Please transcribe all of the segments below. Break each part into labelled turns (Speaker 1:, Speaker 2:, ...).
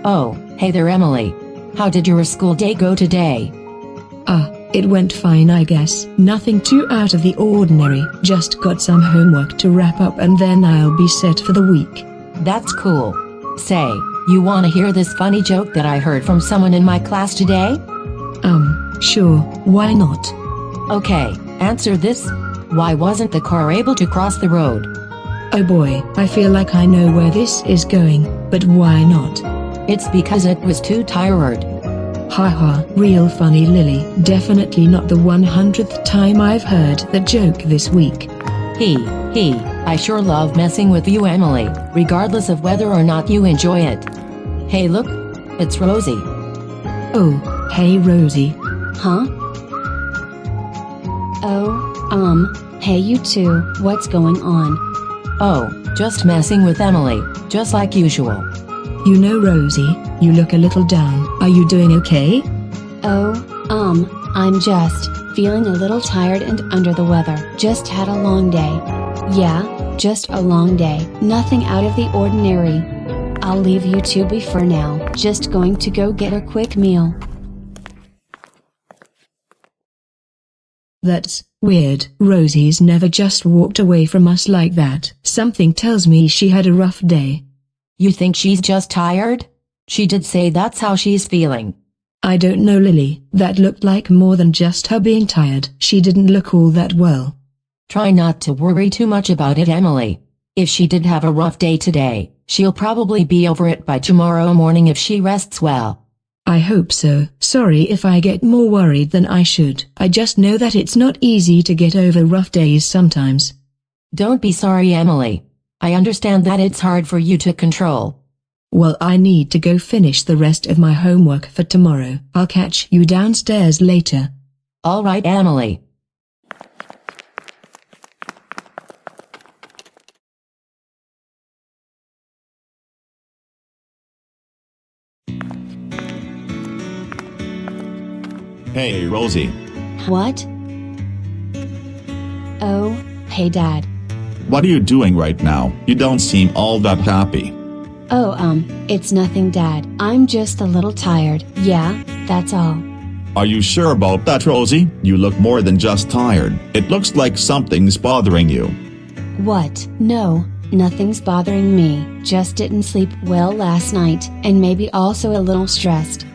Speaker 1: Oh, hey there Emily. How did your school day go today?
Speaker 2: It went fine I guess. Nothing too out of the ordinary. Just got some homework to wrap up and then I'll be set for the week.
Speaker 1: That's cool. Say, you wanna hear this funny joke that I heard from someone in my class today?
Speaker 2: Sure, why not?
Speaker 1: Okay, answer this. Why wasn't the car able to cross the road?
Speaker 2: Oh boy, I feel like I know where this is going, but why not?
Speaker 1: It's because it was too tired.
Speaker 2: Haha, real funny Lily. Definitely not the 100th time I've heard that joke this week.
Speaker 1: I sure love messing with you Emily, regardless of whether or not you enjoy it. Hey look, it's Rosie.
Speaker 2: Oh, hey Rosie.
Speaker 3: Huh? Hey you two, what's going on?
Speaker 1: Oh, just messing with Emily, just like usual.
Speaker 2: You know Rosie, you look a little down. Are you doing okay?
Speaker 3: I'm just feeling a little tired and under the weather. Just had a long day. Yeah, just a long day. Nothing out of the ordinary. I'll leave you two be for now. Just going to go get a quick meal.
Speaker 2: That's weird. Rosie's never just walked away from us like that. Something tells me she had a rough day.
Speaker 1: You think she's just tired? She did say that's how she's feeling.
Speaker 2: I don't know Lily, that looked like more than just her being tired. She didn't look all that well.
Speaker 1: Try not to worry too much about it Emily. If she did have a rough day today, she'll probably be over it by tomorrow morning if she rests well.
Speaker 2: I hope so. Sorry if I get more worried than I should. I just know that it's not easy to get over rough days sometimes.
Speaker 1: Don't be sorry Emily. I understand that it's hard for you to control.
Speaker 2: Well, I need to go finish the rest of my homework for tomorrow. I'll catch you downstairs later.
Speaker 1: All right Emily.
Speaker 4: Hey, Rosie.
Speaker 3: What? Oh, hey Dad.
Speaker 4: What are you doing right now? You don't seem all that happy.
Speaker 3: Oh, it's nothing Dad. I'm just a little tired. Yeah, that's all.
Speaker 4: Are you sure about that, Rosie? You look more than just tired. It looks like something's bothering you.
Speaker 3: What? No, nothing's bothering me. Just didn't sleep well last night, and maybe also a little stressed.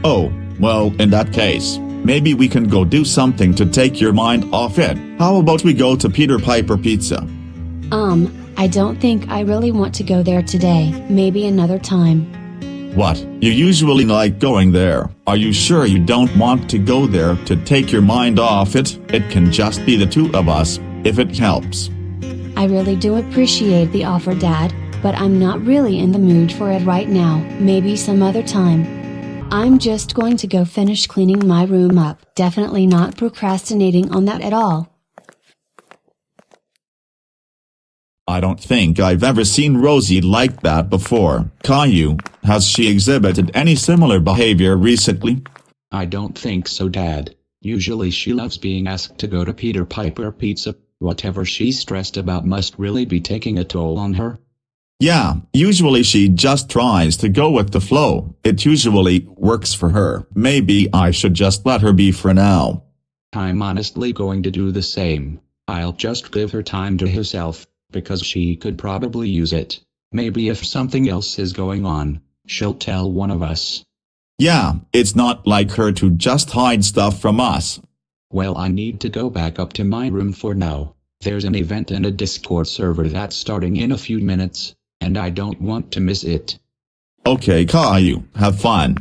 Speaker 4: Oh, well, in that case, maybe we can go do something to take your mind off it. How about we go to Peter Piper Pizza?
Speaker 3: I don't think I really want to go there today. Maybe another time.
Speaker 4: What? You usually like going there. Are you sure you don't want to go there to take your mind off it? It can just be the two of us, if it helps.
Speaker 3: I really do appreciate the offer, Dad, but I'm not really in the mood for it right now. Maybe some other time. I'm just going to go finish cleaning my room up. Definitely not procrastinating on that at all.
Speaker 4: I don't think I've ever seen Rosie like that before. Caillou, has she exhibited any similar behavior recently?
Speaker 5: I don't think so, Dad. Usually she loves being asked to go to Peter Piper Pizza. Whatever she's stressed about must really be taking a toll on her.
Speaker 4: Yeah, usually she just tries to go with the flow. It usually works for her. Maybe I should just let her be for now.
Speaker 5: I'm honestly going to do the same. I'll just give her time to herself, because she could probably use it. Maybe if something else is going on, she'll tell one of us.
Speaker 4: Yeah, it's not like her to just hide stuff from us.
Speaker 5: Well, I need to go back up to my room for now. There's an event in a Discord server that's starting in a few minutes, and I don't want to miss it.
Speaker 4: Okay, Caillou, have fun.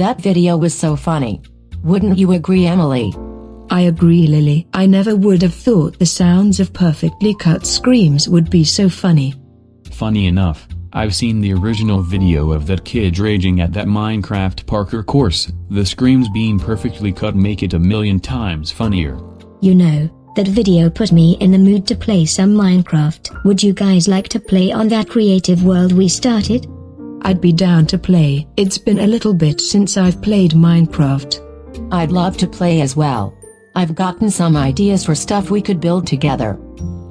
Speaker 1: That video was so funny. Wouldn't you agree, Emily?
Speaker 2: I agree, Lily. I never would have thought the sounds of perfectly cut screams would be so funny.
Speaker 6: Funny enough, I've seen the original video of that kid raging at that Minecraft parkour course. The screams being perfectly cut make it a million times funnier.
Speaker 7: You know, that video put me in the mood to play some Minecraft. Would you guys like to play on that creative world we started?
Speaker 2: I'd be down to play. It's been a little bit since I've played Minecraft.
Speaker 1: I'd love to play as well. I've gotten some ideas for stuff we could build together.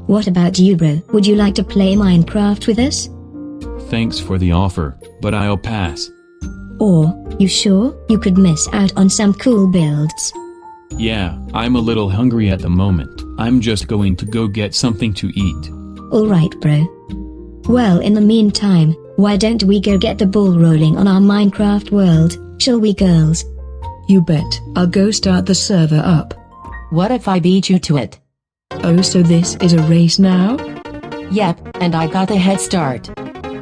Speaker 7: What about you, bro? Would you like to play Minecraft with us?
Speaker 6: Thanks for the offer, but I'll pass.
Speaker 7: Or, you sure? You could miss out on some cool builds.
Speaker 6: Yeah, I'm a little hungry at the moment. I'm just going to go get something to eat.
Speaker 7: Alright, bro. Well, in the meantime, why don't we go get the ball rolling on our Minecraft world, shall we, girls?
Speaker 2: You bet. I'll go start the server up.
Speaker 1: What if I beat you to it?
Speaker 2: Oh, so this is a race now?
Speaker 1: Yep, and I got a head start.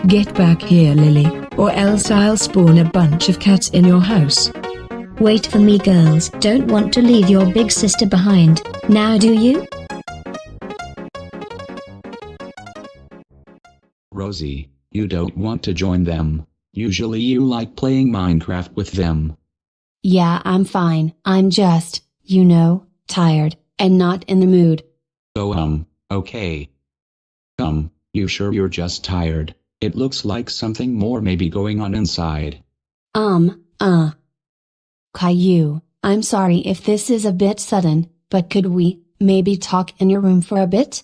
Speaker 2: Get back here, Lily, or else I'll spawn a bunch of cats in your house.
Speaker 7: Wait for me, girls. Don't want to leave your big sister behind, now do you?
Speaker 5: Rosie, you don't want to join them. Usually you like playing Minecraft with them.
Speaker 3: Yeah, I'm fine. I'm just, tired, and not in the mood.
Speaker 5: Oh, okay. You sure you're just tired? It looks like something more may be going on inside.
Speaker 3: Caillou, I'm sorry if this is a bit sudden, but could we, maybe talk in your room for a bit?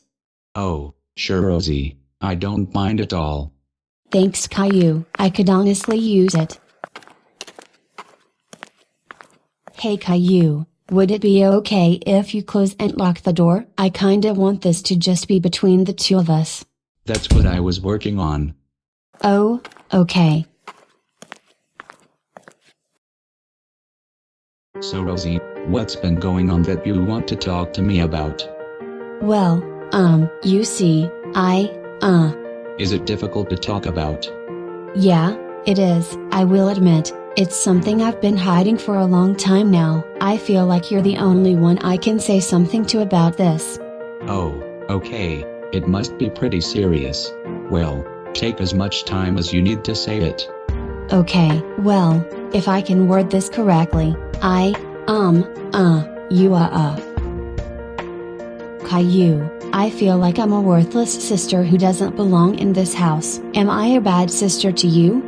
Speaker 5: Oh, sure, Rosie. I don't mind at all.
Speaker 3: Thanks, Caillou. I could honestly use it. Hey Caillou, would it be okay if you close and lock the door? I kinda want this to just be between the two of us.
Speaker 5: That's what I was working on.
Speaker 3: Oh, okay.
Speaker 5: So Rosie, what's been going on that you want to talk to me about?
Speaker 3: Well, you see,
Speaker 5: Is it difficult to talk about?
Speaker 3: Yeah, it is. I will admit, it's something I've been hiding for a long time now. I feel like you're the only one I can say something to about this.
Speaker 5: Oh, okay. It must be pretty serious. Well, take as much time as you need to say it.
Speaker 3: Okay, well, if I can word this correctly, Caillou, I feel like I'm a worthless sister who doesn't belong in this house. Am I a bad sister to you?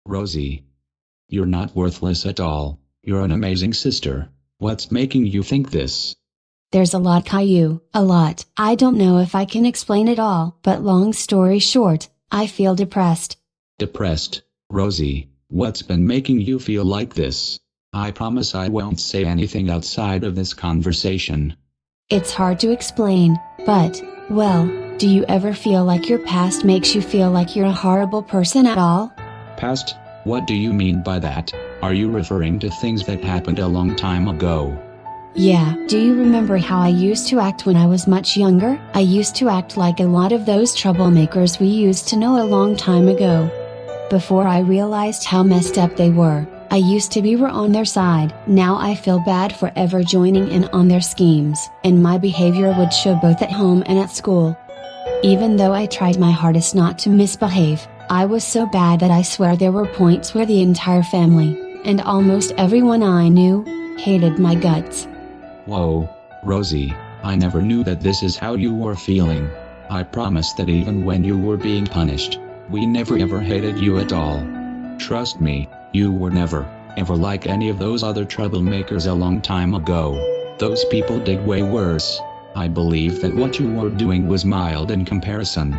Speaker 5: Rosie. You're not worthless at all. You're an amazing sister. What's making you think this?
Speaker 3: There's a lot, Caillou, a lot. I don't know if I can explain it all, but long story short, I feel depressed.
Speaker 5: Depressed? Rosie, what's been making you feel like this? I promise I won't say anything outside of this conversation.
Speaker 3: It's hard to explain, but, well, do you ever feel like your past makes you feel like you're a horrible person at all?
Speaker 5: Past? What do you mean by that? Are you referring to things that happened a long time ago?
Speaker 3: Yeah, do you remember how I used to act when I was much younger? I used to act like a lot of those troublemakers we used to know a long time ago. Before I realized how messed up they were, I used to be on their side. Now I feel bad for ever joining in on their schemes, and my behavior would show both at home and at school. Even though I tried my hardest not to misbehave, I was so bad that I swear there were points where the entire family, and almost everyone I knew, hated my guts.
Speaker 5: Whoa, Rosie, I never knew that this is how you were feeling. I promise that even when you were being punished, we never ever hated you at all. Trust me, you were never, ever like any of those other troublemakers a long time ago. Those people did way worse. I believe that what you were doing was mild in comparison.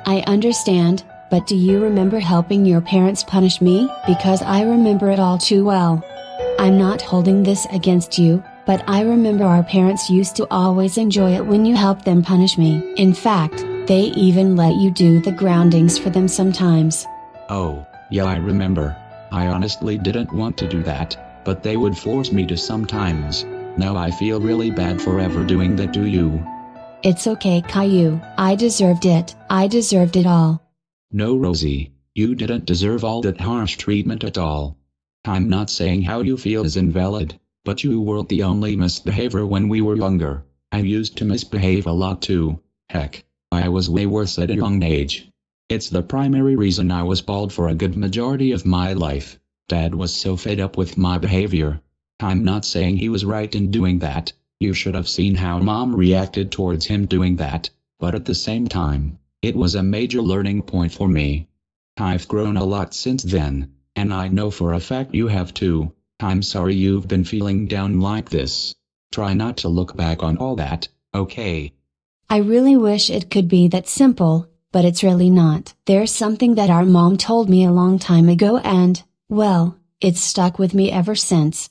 Speaker 3: I understand, but do you remember helping your parents punish me? Because I remember it all too well. I'm not holding this against you, but I remember our parents used to always enjoy it when you helped them punish me. In fact, they even let you do the groundings for them sometimes.
Speaker 5: Oh, yeah, I remember. I honestly didn't want to do that, but they would force me to sometimes. Now I feel really bad for ever doing that to you.
Speaker 3: It's okay, Caillou. I deserved it. I deserved it all.
Speaker 5: No, Rosie. You didn't deserve all that harsh treatment at all. I'm not saying how you feel is invalid, but you weren't the only misbehavior when we were younger. I used to misbehave a lot too. Heck, I was way worse at a young age. It's the primary reason I was bald for a good majority of my life. Dad was so fed up with my behavior. I'm not saying he was right in doing that. You should have seen how Mom reacted towards him doing that, but at the same time, it was a major learning point for me. I've grown a lot since then, and I know for a fact you have too. I'm sorry you've been feeling down like this. Try not to look back on all that, okay?
Speaker 3: I really wish it could be that simple, but it's really not. There's something that our mom told me a long time ago and, well, it's stuck with me ever since.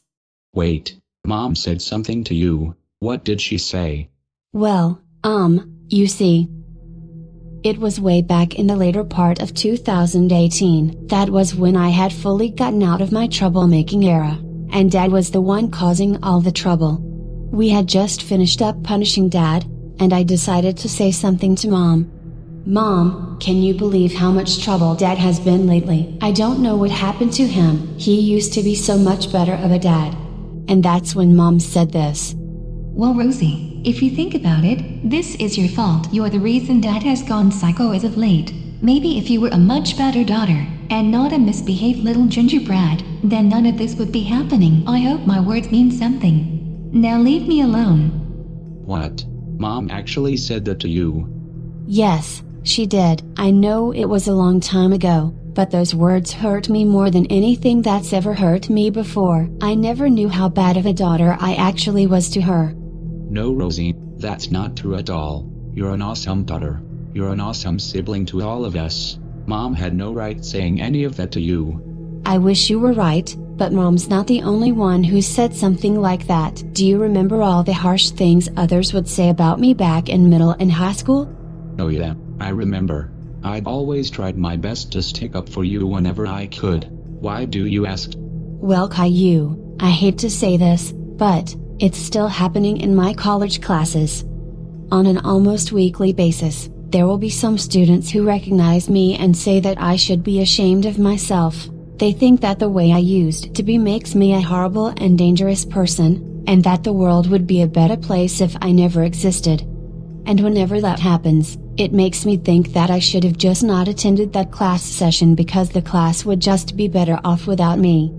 Speaker 5: Wait, Mom said something to you. What did she say?
Speaker 3: Well, you see, it was way back in the later part of 2018. That was when I had fully gotten out of my troublemaking era, and Dad was the one causing all the trouble. We had just finished up punishing Dad, and I decided to say something to Mom. Mom, can you believe how much trouble Dad has been lately? I don't know what happened to him. He used to be so much better of a dad. And that's when Mom said this.
Speaker 8: Well, Rosie, if you think about it, this is your fault. You're the reason Dad has gone psycho as of late. Maybe if you were a much better daughter, and not a misbehaved little gingerbread, then none of this would be happening. I hope my words mean something. Now leave me alone.
Speaker 5: What? Mom actually said that to you?
Speaker 3: Yes, she did. I know it was a long time ago, but those words hurt me more than anything that's ever hurt me before. I never knew how bad of a daughter I actually was to her.
Speaker 5: No, Rosie, that's not true at all. You're an awesome daughter. You're an awesome sibling to all of us. Mom had no right saying any of that to you.
Speaker 3: I wish you were right, but Mom's not the only one who said something like that. Do you remember all the harsh things others would say about me back in middle and high school?
Speaker 5: Oh yeah, I remember. I'd always tried my best to stick up for you whenever I could. Why do you ask?
Speaker 3: Well, Caillou, I hate to say this, but it's still happening in my college classes. On an almost weekly basis, there will be some students who recognize me and say that I should be ashamed of myself. They think that the way I used to be makes me a horrible and dangerous person, and that the world would be a better place if I never existed. And whenever that happens, it makes me think that I should have just not attended that class session because the class would just be better off without me.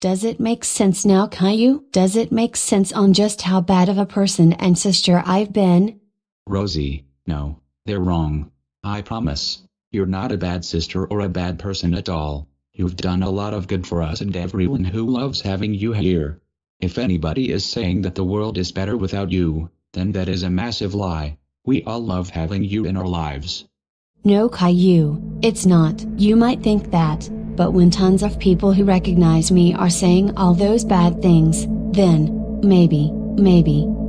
Speaker 3: Does it make sense now, Caillou? Does it make sense on just how bad of a person and sister I've been?
Speaker 5: Rosie, no, they're wrong. I promise. You're not a bad sister or a bad person at all. You've done a lot of good for us and everyone who loves having you here. If anybody is saying that the world is better without you, then that is a massive lie. We all love having you in our lives.
Speaker 3: No, Caillou, it's not. You might think that, but when tons of people who recognize me are saying all those bad things, then, maybe,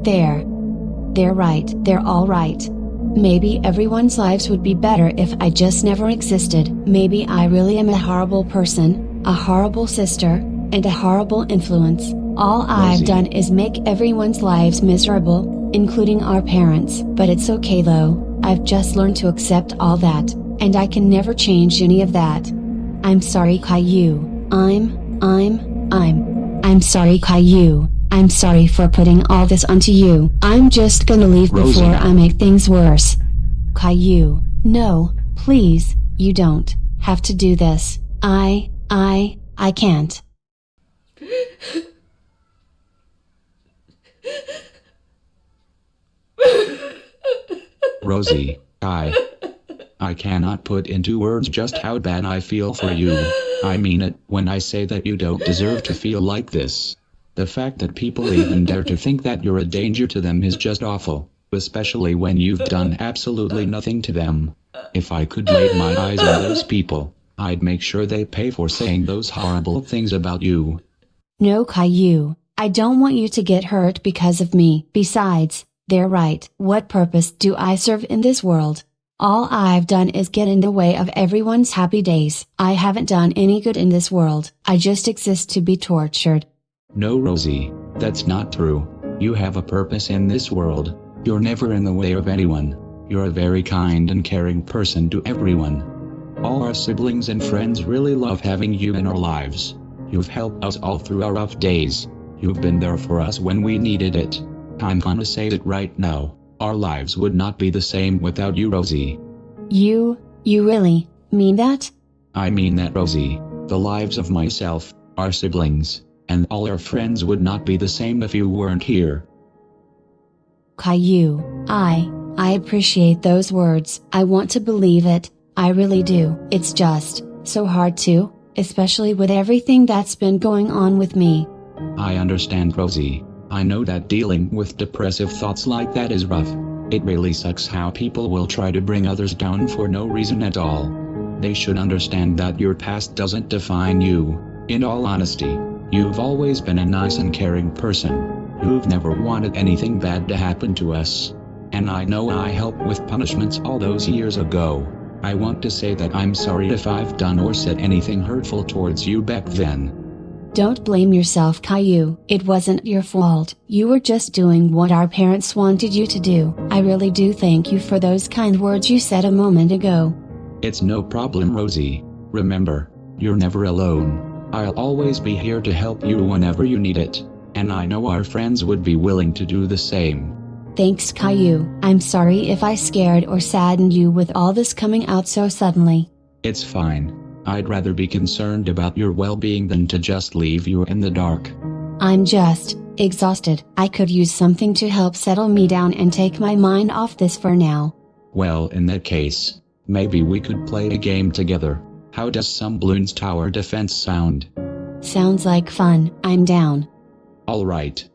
Speaker 3: they're right. They're all right. Maybe everyone's lives would be better if I just never existed. Maybe I really am a horrible person, a horrible sister, and a horrible influence. All I've done is make everyone's lives miserable, including our parents. But it's okay though, I've just learned to accept all that, and I can never change any of that. I'm sorry, Caillou. I'm sorry, Caillou. I'm sorry for putting all this onto you. I'm just gonna leave
Speaker 5: Rosie.
Speaker 3: before I make things worse. Caillou, no, please, you don't have to do this. I can't.
Speaker 5: Rosie, I cannot put into words just how bad I feel for you. I mean it when I say that you don't deserve to feel like this. The fact that people even dare to think that you're a danger to them is just awful, especially when you've done absolutely nothing to them. If I could lay my eyes on those people, I'd make sure they pay for saying those horrible things about you.
Speaker 3: No, Caillou, I don't want you to get hurt because of me. Besides, they're right. What purpose do I serve in this world? All I've done is get in the way of everyone's happy days. I haven't done any good in this world. I just exist to be tortured.
Speaker 5: No, Rosie, that's not true. You have a purpose in this world. You're never in the way of anyone. You're a very kind and caring person to everyone. All our siblings and friends really love having you in our lives. You've helped us all through our rough days. You've been there for us when we needed it. I'm gonna say it right now. Our lives would not be the same without you, Rosie.
Speaker 3: You really mean that?
Speaker 5: I mean that, Rosie. The lives of myself, our siblings, and all our friends would not be the same if you weren't here.
Speaker 3: Caillou, I appreciate those words. I want to believe it, I really do. It's just so hard to, especially with everything that's been going on with me.
Speaker 5: I understand, Rosie. I know that dealing with depressive thoughts like that is rough. It really sucks how people will try to bring others down for no reason at all. They should understand that your past doesn't define you. In all honesty, you've always been a nice and caring person. You've never wanted anything bad to happen to us. And I know I helped with punishments all those years ago. I want to say that I'm sorry if I've done or said anything hurtful towards you back then.
Speaker 3: Don't blame yourself, Caillou. It wasn't your fault. You were just doing what our parents wanted you to do. I really do thank you for those kind words you said a moment ago.
Speaker 5: It's no problem, Rosie. Remember, you're never alone. I'll always be here to help you whenever you need it. And I know our friends would be willing to do the same.
Speaker 3: Thanks, Caillou. I'm sorry if I scared or saddened you with all this coming out so suddenly.
Speaker 5: It's fine. I'd rather be concerned about your well-being than to just leave you in the dark.
Speaker 3: I'm just exhausted. I could use something to help settle me down and take my mind off this for now.
Speaker 5: Well, in that case, maybe we could play a game together. How does some Bloons Tower Defense sound?
Speaker 3: Sounds like fun. I'm down.
Speaker 5: Alright.